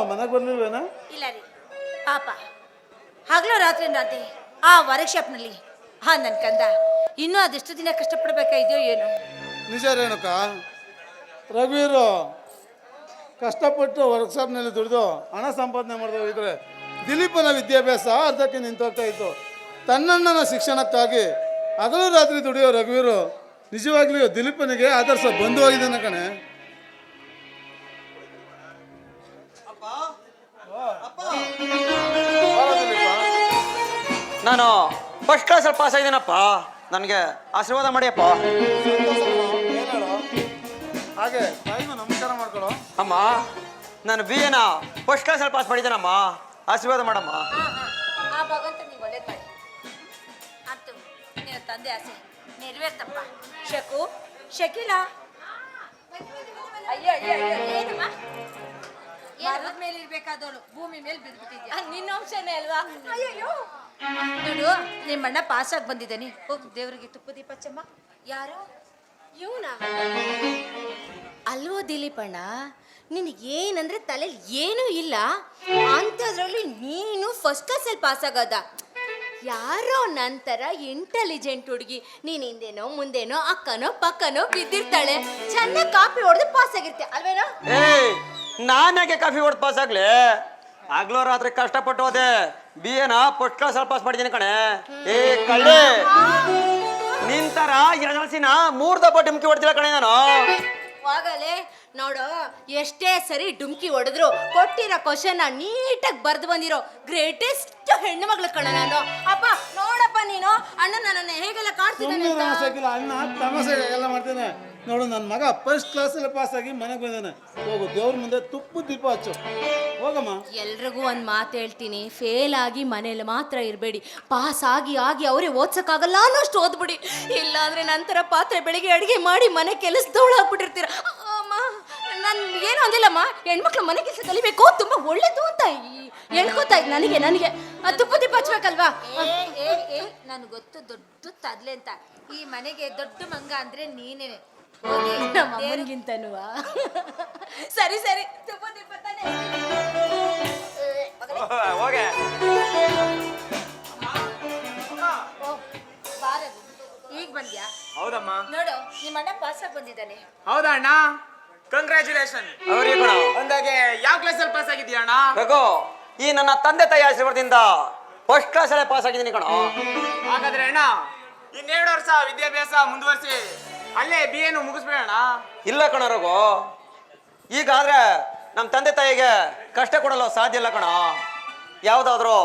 ಮನೆಗೆ ಬರ್ಲಿಲ್ವೇನ? ಇಲ್ಲ ರೀ ಪಾಪ ಹಗಲು ರಾತ್ರಿ ರಾತ್ರಿ ಆ ವರ್ಕ್ಶಾಪ್ನಲ್ಲಿ ನನ್ನ ಕಂದ ಇನ್ನೂ ಅದೆಷ್ಟು ದಿನ ಕಷ್ಟಪಡ್ಬೇಕಾಗಿದೆಯೋ ಏನು. ನಿಜ ರೇಣುಕ, ರಘುವೀರು ಕಷ್ಟಪಟ್ಟು ವರ್ಕ್ಶಾಪ್ನಲ್ಲಿ ದುಡಿದು ಹಣ ಸಂಪಾದನೆ ಮಾಡಿದ್ರು ಇದ್ರೆ ದಿಲೀಪನ ವಿದ್ಯಾಭ್ಯಾಸ ಅರ್ಧಕ್ಕೆ ನಿಂತೋಗ್ತಾ ಇತ್ತು. ತನ್ನಣ್ಣನ ಶಿಕ್ಷಣಕ್ಕಾಗಿ ಹಗಲು ರಾತ್ರಿ ದುಡಿಯೋ ರಘುವೀರು ನಿಜವಾಗ್ಲೂ ದಿಲೀಪನಿಗೆ ಆದರ್ಶ ಬಂಧುವಾಗಿದ್ದಾನೆ ಕಣೆ. ನಾನು ಫಸ್ಟ್ ಕ್ಲಾಸಲ್ಲಿ ಪಾಸ್ ಆಗಿದ್ದೀನಪ್ಪ, ನನಗೆ ಆಶೀರ್ವಾದ ಮಾಡಿಯಪ್ಪ. ಹಾಗೆ ತಾಯಿಗೂ ನಮಸ್ಕಾರ ಮಾಡ್ಕೊಳ್ಳೋ. ಅಮ್ಮ, ನಾನು ಬಿ ಎನ ಫಸ್ಟ್ ಕ್ಲಾಸಲ್ಲಿ ಪಾಸ್ ಮಾಡಿದ್ದೇನಮ್ಮ, ಆಶೀರ್ವಾದ ಮಾಡಮ್ಮ. ಆ ಭಗವಂತ ನೀವು ಒಳ್ಳೇದು ಮಾಡಿ ಅಂತೂ ನಿನ್ನ ತಂದೆ ಆಸೆ ನೆರವೇರ್ತಪ್ಪ. ಶಕು ಶಕೀಲ, ಅಯ್ಯೋ ಅಯ್ಯೋ ಅಯ್ಯೋ ಏನಮ್ಮ, ಮರದ ಮೇಲೆ ಇರ್ಬೇಕಾದವಳು ಭೂಮಿ ಮೇಲೆ ಬಿದ್ದುಬಿಟ್ಟಿದ್ಯಾ? ನಿನ್ನ ಅಂಶನೇ ಅಲ್ವಾ? ಅಯ್ಯೋ ನೋಡು, ನಿಮ್ಮಣ್ಣ ಪಾಸ್ ಆಗಿ ಬಂದಿದ್ದಾನೆ. ಹೋಗಿ ದೇವರಿಗೆ ತುಪ್ಪ ದೀಪ ಹಚ್ಚಮ್ಮ. ಯಾರು ಇವನ ಅಲ್ವೋ ದಿಲೀಪಣ್ಣ, ನಿನಗೇನಂದ್ರೆ ತಲೆಯಲ್ಲಿ ಏನೂ ಇಲ್ಲ ಅಂಥದ್ರಲ್ಲಿ ನೀನು ಫಸ್ಟ್ ಕ್ಲಾಸಲ್ಲಿ ಪಾಸ್ ಆಗೋದ? ಯಾರೋ ನಂತರ ಇಂಟೆಲಿಜೆಂಟ್ ಹುಡುಗಿ, ನೀನು ಹಿಂದೇನೋ ಮುಂದೇನೋ ಅಕ್ಕನೋ ಪಕ್ಕನೋ ಬಿದ್ದಿರ್ತಾಳೆ, ಚೆನ್ನಾಗಿ ಕಾಪಿ ಹೊಡೆದು ಪಾಸ್ ಆಗಿರ್ತೆ ಅಲ್ವೇನೋ? ಏಯ್, ನಾನ್ಯಾಕೆ ಕಾಫಿ ಹೊಡೆದು ಪಾಸ್ ಆಗ್ಲಿ? ಆಗ್ಲೋ ರಾತ್ರಿ ಕಷ್ಟಪಟ್ಟು ಹೋದೆ, ಬಿ ಎನ ಫಸ್ಟ್ ಕ್ಲಾಸಲ್ಲಿ ಪಾಸ್ ಮಾಡಿದ್ದೀನಿ ಕಣೆ. ಏ ಕಳ್ಳಿ, ನಿಂತರ ಎರಡಸಿನ 3 ದಪ್ಪ ಡುಮ್ಕಿ ಹೊಡ್ತಿಲ್ಲ ಕಣೆ ನಾನು. ಹೋಗಲೇ ನೋಡು, ಎಷ್ಟೇ ಸರಿ ಡುಮ್ಕಿ ಹೊಡೆದ್ರು ಕೊಟ್ಟಿರೋ ಕ್ವಶನ್ ನೀಟಾಗಿ ಬರ್ದು ಬಂದಿರೋ ಗ್ರೇಟೆಸ್ಟ್ ಹೆಣ್ಣು ಮಗಳು ಕಣ ನಾನು. ಅಪ್ಪ ನೋಡಪ್ಪ, ನೀನು ಅಣ್ಣ ನನ್ನನ್ನು ಹೇಗೆಲ್ಲ ಕಾಡ್ತಿದ್ದಾನೆ ಅಂತ. ಅಣ್ಣ ತಮಾಷೆಗೆ ಎಲ್ಲ ಮಾಡ್ತೇನೆ ನೋಡು. ನನ್ನ ಮಗ ಫಸ್ಟ್ ಕ್ಲಾಸಲ್ಲಿ ಪಾಸ್ ಆಗಿ ಮನೆಗೆ ಬಂದಾನೆ. ಹೋಗು, ದೇವ್ರ ಮುಂದೆ ತುಪ್ಪ ದೀಪ ಹಚ್ಚು, ಹೋಗಮ್ಮ. ಎಲ್ರಿಗೂ ಒಂದು ಮಾತು ಹೇಳ್ತೀನಿ, ಫೇಲ್ ಆಗಿ ಮನೇಲಿ ಮಾತ್ರ ಇರಬೇಡಿ. ಪಾಸ್ ಆಗಿ ಆಗಿ ಅವರೇ ಓದ್ಸಕ್ಕಾಗಲ್ಲ ಅನ್ನೋಷ್ಟು ಓದ್ಬಿಡಿ, ಇಲ್ಲಾಂದ್ರೆ ನಂತರ ಪಾತ್ರೆ ಬೆಳಿಗ್ಗೆ ಅಡುಗೆ ಮಾಡಿ ಮನೆ ಕೆಲಸದವಳು ಆಗ್ಬಿಟ್ಟಿರ್ತೀರ. ಅಮ್ಮ, ನಾನು ಏನು ಅಂದಿಲ್ಲಮ್ಮ, ಹೆಣ್ಮಕ್ಳು ಮನೆ ಕೆಲಸ ಕಲಿಬೇಕು, ತುಂಬ ಒಳ್ಳೇದು ಅಂತ ಹೇಳ್ಕೊತಾ ಇದ್ದು ನನಗೆ ತುಪ್ಪ ದೀಪ ಹಚ್ಬೇಕಲ್ವಾ? ನನ್ಗೆ ಗೊತ್ತು ದೊಡ್ಡ ತದ್ಲೆ ಅಂತ. ಈ ಮನೆಗೆ ದೊಡ್ಡ ಮಂಗ ಅಂದ್ರೆ ನೀನೇನೆ. ನಮ್ಮ ಅಮ್ಮನಿಗಿಂತನೂ ಸರಿ ಸರಿ, ತುಪ್ಪ ದೀಪ ತಾನೆ. ಹೋಗೆ ಈಗ ಬಂದ್ಯಾ? ಹೌದಮ್ಮ. ನೋಡು, ನಿಮ್ಮಣ್ಣ ಪಾಸ್ ಆಗಿ ಬಂದಿದ್ದಾನೆ. ಹೌದಾ ಅಣ್ಣ? ಕಂಗ್ರ್ಯಾಚುಲೇಷನ್. ಅವ್ರಿಗೆ ಕಣ. ಅಂದಾಗೆ ಯಾವ ಕ್ಲಾಸಲ್ಲಿ ಪಾಸ್ ಆಗಿದ್ದೀಯ ಅಣ್ಣ? ರಘು, ಈ ನನ್ನ ತಂದೆ ತಾಯಿ ಆಶೀರ್ವಾದದಿಂದ ಫಸ್ಟ್ ಕ್ಲಾಸಲ್ಲೇ ಪಾಸ್ ಆಗಿದ್ದೀನಿ ಕಣ. ಹಾಗಾದ್ರೆ ಅಣ್ಣ, ಇನ್ನೆರಡು ವರ್ಷ ವಿದ್ಯಾಭ್ಯಾಸ ಮುಂದುವರಿಸಿ ಅಲ್ಲೇ ಬಿ ಎನು ಮುಗಿಸ್ಬೇಡಣ್ಣ. ಇಲ್ಲ ಕಣ ರಘು, ಈಗಾದ್ರೆ ನಮ್ಮ ತಂದೆ ತಾಯಿಗೆ ಕಷ್ಟ ಕೊಡಲು ಸಾಧ್ಯ ಇಲ್ಲ ಕಣ. ಯಾವುದಾದ್ರೂ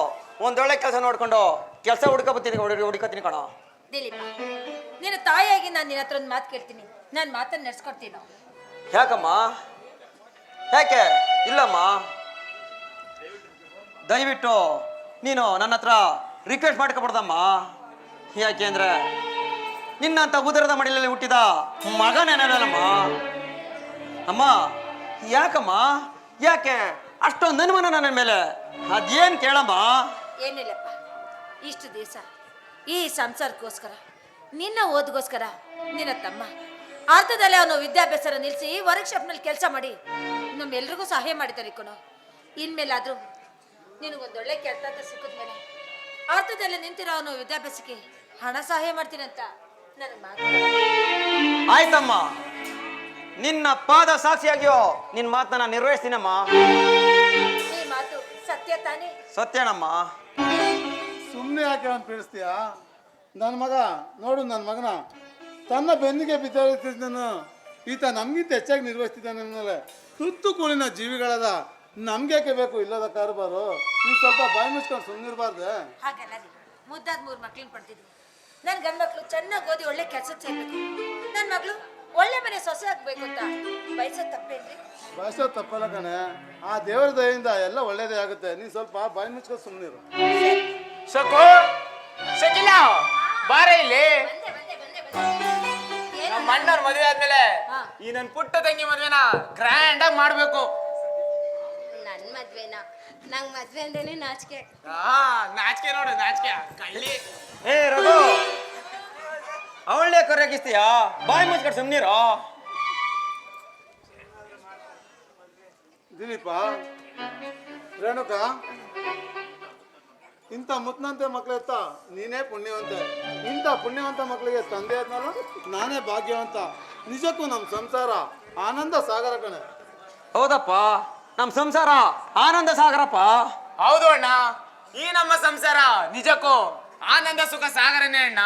ಒಂದೊಳ್ಳೆ ಕೆಲಸ ನೋಡ್ಕೊಂಡು ಕೆಲಸ ಹುಡುಕತ್ತೀನಿ ಕಣ. ದಿಲೀಪ, ನಿನ್ನ ತಾಯಿಯಾಗಿ ನಾನು ನಿನ್ನ ಹತ್ರ ಒಂದು ಮಾತು ಕೇಳ್ತೀನಿ, ನಾನು ಮಾತನ್ನು ನಡೆಸ್ಕೊಡ್ತೀನಿ. ಯಾಕಮ್ಮ? ಯಾಕೆ ಇಲ್ಲಮ್ಮ? ದಯವಿಟ್ಟು ನೀನು ನನ್ನ ಹತ್ರ ರಿಕ್ವೆಸ್ಟ್ ಮಾಡ್ಕೊಬಾರ್ದಮ್ಮ. ಯಾಕೆ ಅಂದ್ರೆ ನಿನ್ನಂತ ಉದರದ ಮಡಿಲಲ್ಲಿ ಹುಟ್ಟಿದ ಮಗನೇನಲ್ಲಮ್ಮ. ಅಮ್ಮ, ಯಾಕಮ್ಮ? ಯಾಕೆ ಅಷ್ಟೊಂದು ಅನುಮಾನ ನನ್ನ ಮೇಲೆ? ಅದೇನು ಕೇಳಮ್ಮ. ಏನಿಲ್ಲಪ್ಪ, ಇಷ್ಟು ದಿವಸ ಈ ಸಂಸಾರಕ್ಕೋಸ್ಕರ, ನಿನ್ನ ಓದ್ಗೋಸ್ಕರ ನಿನ್ನ ತಮ್ಮ ಅರ್ಥದಲ್ಲೇ ಅವನು ವಿದ್ಯಾಭ್ಯಾಸ ನಿಲ್ಲಿಸಿ ವರ್ಕ್ಶಾಪ್ನಲ್ಲಿ ಕೆಲಸ ಮಾಡಿ ನಮ್ಮೆಲ್ರಿಗೂ ಸಹಾಯ ಮಾಡಿದ್ದಾರೆ ಕಣೋ. ಇನ್ಮೇಲಾದ್ರೂ ನಿನಗೊಂದೊಳ್ಳೆ ಕೆಲಸ ಅಂತ ಸಿಕ್ಕಿದ್ಮೇಲೆ ಅರ್ಥದಲ್ಲಿ ನಿಂತಿರೋ ಅವನು ವಿದ್ಯಾಭ್ಯಾಸಕ್ಕೆ ಹಣ ಸಹಾಯ ಮಾಡ್ತೀನಂತ ನನಗೆ ಮಾತು. ಆಯ್ತಮ್ಮ, ನಿನ್ನ ಪಾದ ಸಾಕ್ಷಿಯಾಗಿಯೋ ನಿನ್ನ ಮಾತನ್ನ ನಿರ್ವಹಿಸ್ತೀನಮ್ಮ. ಈ ಮಾತು ಸತ್ಯ ತಾನೇ? ಸತ್ಯನಮ್ಮ. ಸುಮ್ಮನೆ ಯಾಕೆ ಅಂತ ಪೀಡಿಸ್ತೀಯ? ನನ್ನ ಮಗ ನೋಡು, ನನ್ನ ಮಗನ ತನ್ನ ಬೆನ್ನಿಗೆ ಬಿದ್ದಿದ್ದಾನು, ಈತ ನಮ್ಗಿಂತ ಹೆಚ್ಚಾಗಿ ನಿರ್ವಹಿಸ್ತಿದ್ದಾನೆ. ಮೇಲೆ ತುತ್ತು ಕೂಳಿನ ಜೀವಿಗಳದ ನಮ್ಗೇಕೆ ಬೇಕು ಇಲ್ಲದ ಕಾರುಬಾರು? ನೀವು ಸ್ವಲ್ಪ ಬಾಯಿ ಮುಚ್ಕೊಂಡು ಸುಮ್ಮನಿರ್ಬಾರ್ದೆ. ಹಾಗಲ್ಲ ರೀ, ಮುದ್ದಾದ 3 ಮಕ್ಳನ್ನ ಪಡ್ತಿದ್ವಿ. ನನ್ನ ಗಂಡು ಮಕ್ಳು ಚೆನ್ನಾಗಿ ಓದಿ ಒಳ್ಳೆ ಕೆಲಸ ಸೇರ್ಬೇಕು, ನನ್ನ ಮಗಳು ಒಳ್ಳೆ ಮನೆ ಸೊಸೆ ಆಗ್ಬೇಕು ಅಂತ ಬಯಸೋದು ತಪ್ಪೇನ್ರಿ? ಬಯಸೋದು ತಪ್ಪಲ್ಲ ಕಣೆ, ಆ ದೇವರ ದಯೆಯಿಂದ ಎಲ್ಲ ಒಳ್ಳೇದೇ ಆಗುತ್ತೆ. ನೀನು ಸ್ವಲ್ಪ ಬಾಯಿ ಮುಚ್ಕೊಂಡು ಸುಮ್ಮನಿರು. ಶಕು, ಶಕಿಲ, ಬಾರ ಇಲ್ಲಿ. ನಮ್ಮ ಅಣ್ಣವ್ರ ಮದುವೆ ಆದ್ಮೇಲೆ ಈ ನನ್ನ ಪುಟ್ಟ ತಂಗಿ ಮದ್ವೆನ ಗ್ರ್ಯಾಂಡ್ ಆಗಿ ಮಾಡ್ಬೇಕು. ನನ್ನ ಮದ್ವೆನಾ? ನಂಗೆ ಮದ್ವೆ ಅಂದ್ರೇನೆ ನಾಚಿಕೆ. ನಾಚಿಕೆ ನೋಡು, ನಾಚಿಕೆ ಕಳ್ಳಿ. ಏ ರಘು, ಅವಳೇ ಕರೆಯಾಗಿಸ್ತೀಯಾ? ಬಾಯಿ ಮುಚ್ಕೊಂಡು ಸುಮ್ಮನಿರೋ. ದಿಲೀಪ, ರೇಣುಕ, ಇಂಥ ಮುತ್ನಂತೆ ಮಕ್ಕಳೆತ್ತ ನೀನೇ ಪುಣ್ಯವಂತೆ. ಇಂಥ ಪುಣ್ಯವಂತ ಮಕ್ಕಳಿಗೆ ತಂದೆ ಆದ್ನಲ್ಲ ನಾನೇ ಭಾಗ್ಯವಂತ. ನಿಜಕ್ಕೂ ನಮ್ಮ ಸಂಸಾರ ಆನಂದ ಸಾಗರ ಕಣೆ. ಹೌದಪ್ಪ, ನಮ್ಮ ಸಂಸಾರ ಆನಂದ ಸಾಗರಪ್ಪ. ಹೌದು ಅಣ್ಣ, ಈ ನಮ್ಮ ಸಂಸಾರ ನಿಜಕ್ಕೂ ಆನಂದ ಸುಖ ಸಾಗರನೇ ಅಣ್ಣ.